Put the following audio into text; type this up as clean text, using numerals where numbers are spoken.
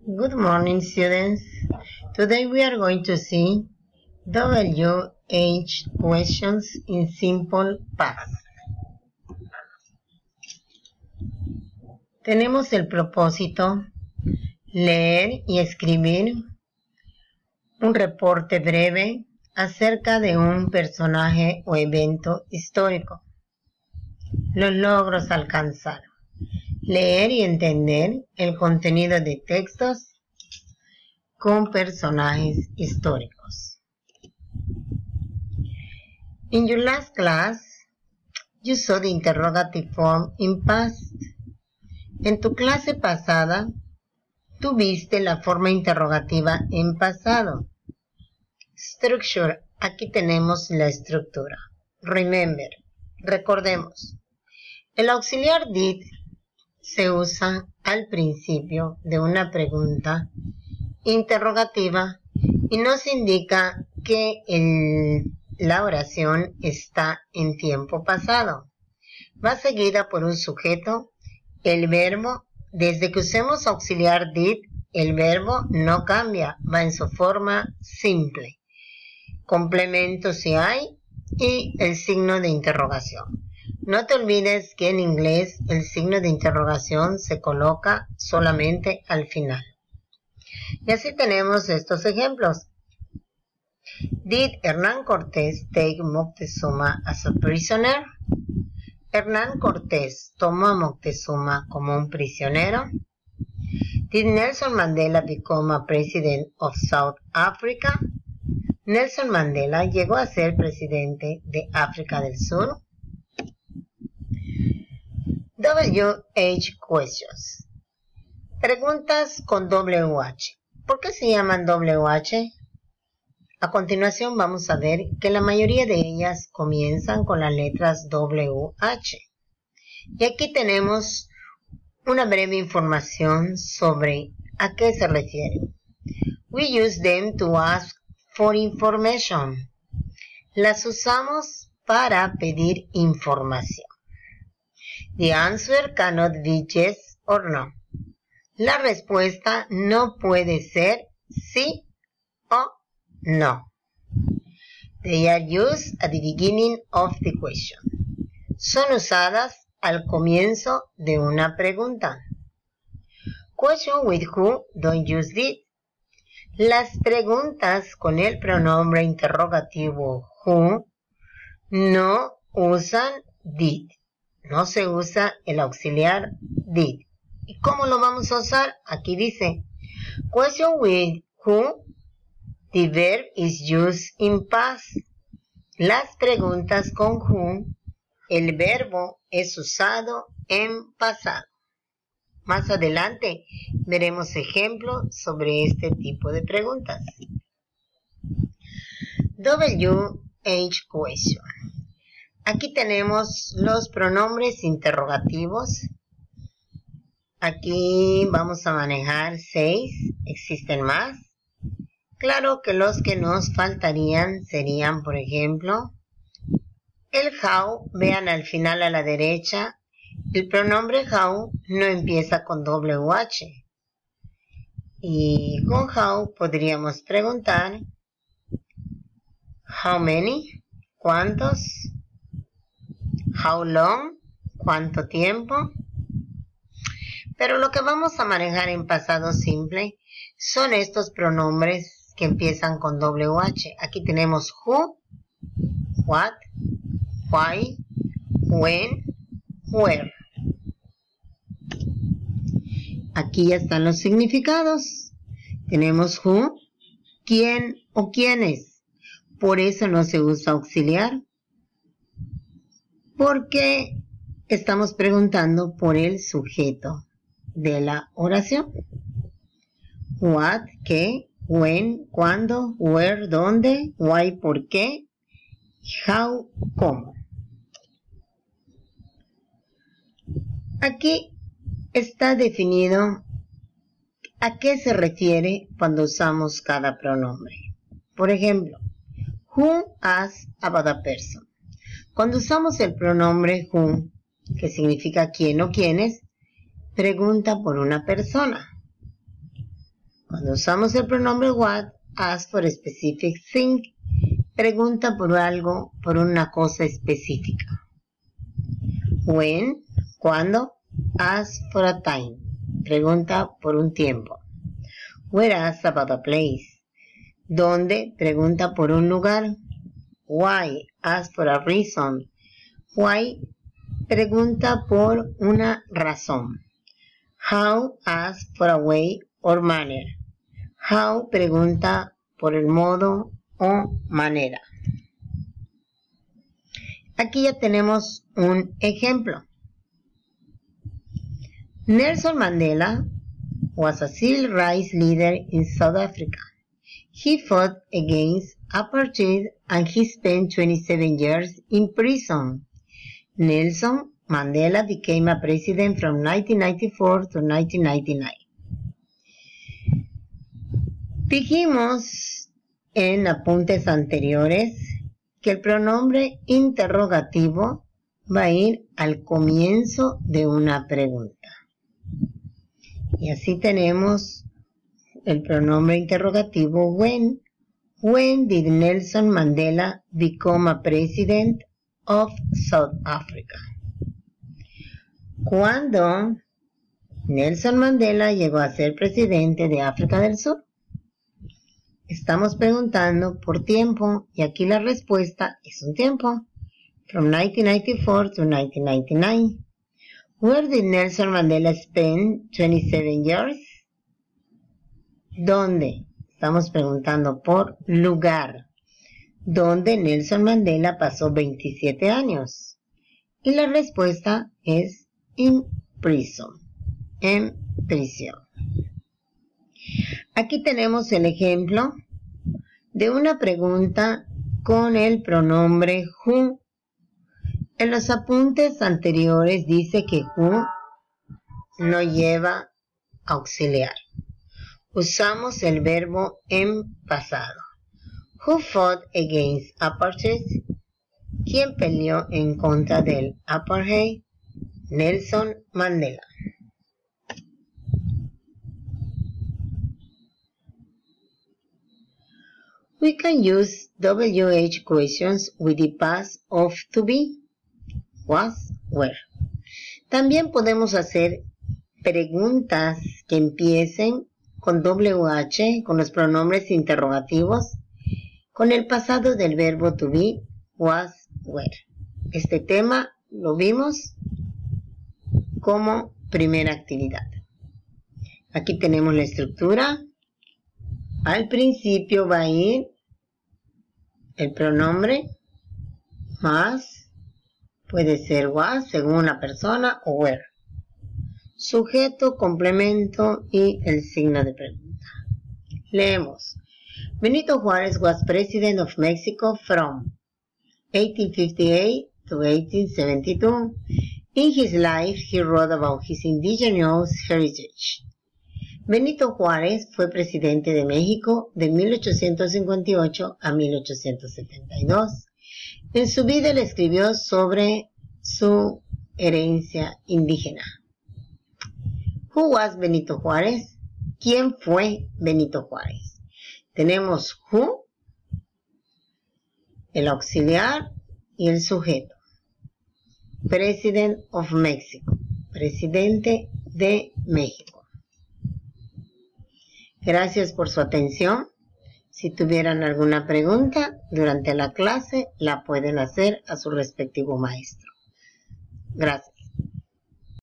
Good morning, students. Today we are going to see WH questions in simple past. Tenemos el propósito leer y escribir un reporte breve acerca de un personaje o evento histórico. Los logros alcanzados. Leer y entender el contenido de textos con personajes históricos. In your last class, you saw the interrogative form in past. En tu clase pasada, tú viste la forma interrogativa en pasado. Structure, aquí tenemos la estructura. Remember, recordemos. El auxiliar did se usa al principio de una pregunta interrogativa y nos indica que la oración está en tiempo pasado. Va seguida por un sujeto, el verbo. Desde que usemos auxiliar did, el verbo no cambia, va en su forma simple. Complemento si hay y el signo de interrogación. No te olvides que en inglés el signo de interrogación se coloca solamente al final. Y así tenemos estos ejemplos. Did Hernán Cortés take Moctezuma as a prisoner? Hernán Cortés tomó a Moctezuma como un prisionero. Did Nelson Mandela become a president of South Africa? Nelson Mandela llegó a ser presidente de África del Sur. WH questions. Preguntas con WH. ¿Por qué se llaman WH? A continuación vamos a ver que la mayoría de ellas comienzan con las letras WH. Y aquí tenemos una breve información sobre a qué se refiere. We use them to ask for information. Las usamos para pedir información. The answer cannot be yes or no. La respuesta no puede ser sí o no. They are used at the beginning of the question. Son usadas al comienzo de una pregunta. Question with who don't use did. Las preguntas con el pronombre interrogativo who no usan did. No se usa el auxiliar did. ¿Y cómo lo vamos a usar? Aquí dice, question with who, the verb is used in past. Las preguntas con who, el verbo es usado en pasado. Más adelante veremos ejemplos sobre este tipo de preguntas. WH question. Aquí tenemos los pronombres interrogativos. Aquí vamos a manejar 6. Existen más. Claro que los que nos faltarían serían, por ejemplo, el how. Vean al final a la derecha. El pronombre how no empieza con WH. Y con how podríamos preguntar how many, ¿cuántos? How long, ¿cuánto tiempo? Pero lo que vamos a manejar en pasado simple son estos pronombres que empiezan con WH. Aquí tenemos who, what, why, when, where. Aquí ya están los significados. Tenemos who, quién o quiénes. Por eso no se usa auxiliar. Porque estamos preguntando por el sujeto de la oración. What, qué, when, cuándo, where, dónde, why, por qué, how, cómo. Aquí está definido a qué se refiere cuando usamos cada pronombre. Por ejemplo, who asks about a person. Cuando usamos el pronombre who, que significa quién o quiénes, pregunta por una persona. Cuando usamos el pronombre what, ask for a specific thing. Pregunta por algo, por una cosa específica. When, cuando, ask for a time. Pregunta por un tiempo. Where, ask about a place. ¿Dónde? Pregunta por un lugar. Why, ask for a reason. Why, pregunta por una razón. How, ask for a way or manner. How, pregunta por el modo o manera. Aquí ya tenemos un ejemplo. Nelson Mandela was a civil rights leader in South Africa. He fought against apartheid and he spent 27 years in prison. Nelson Mandela became a president from 1994 to 1999. Dijimos en apuntes anteriores que el pronombre interrogativo va a ir al comienzo de una pregunta. Y así tenemos el pronombre interrogativo when. When did Nelson Mandela become a president of South Africa? ¿Cuándo Nelson Mandela llegó a ser presidente de África del Sur? Estamos preguntando por tiempo y aquí la respuesta es un tiempo. From 1994 to 1999. Where did Nelson Mandela spend 27 years? ¿Dónde? Estamos preguntando por lugar. ¿Dónde Nelson Mandela pasó 27 años? Y la respuesta es in prison. En prisión. Aquí tenemos el ejemplo de una pregunta con el pronombre who. En los apuntes anteriores dice que who no lleva auxiliar. Usamos el verbo en pasado. Who fought against apartheid? ¿Quién peleó en contra del apartheid? Nelson Mandela. We can use WH questions with the past of to be, was, were. También podemos hacer preguntas que empiecen con WH, con los pronombres interrogativos, con el pasado del verbo to be, was, were. Este tema lo vimos como primera actividad. Aquí tenemos la estructura. Al principio va a ir el pronombre más, puede ser was según la persona o were. Sujeto, complemento y el signo de pregunta. Leemos. Benito Juárez was president of Mexico from 1858 to 1872. In his life, he wrote about his indigenous heritage. Benito Juárez fue presidente de México de 1858 a 1872. En su vida le escribió sobre su herencia indígena. Who was Benito Juárez? ¿Quién fue Benito Juárez? Tenemos who, el auxiliar y el sujeto. President of Mexico, presidente de México. Gracias por su atención. Si tuvieran alguna pregunta durante la clase, la pueden hacer a su respectivo maestro. Gracias.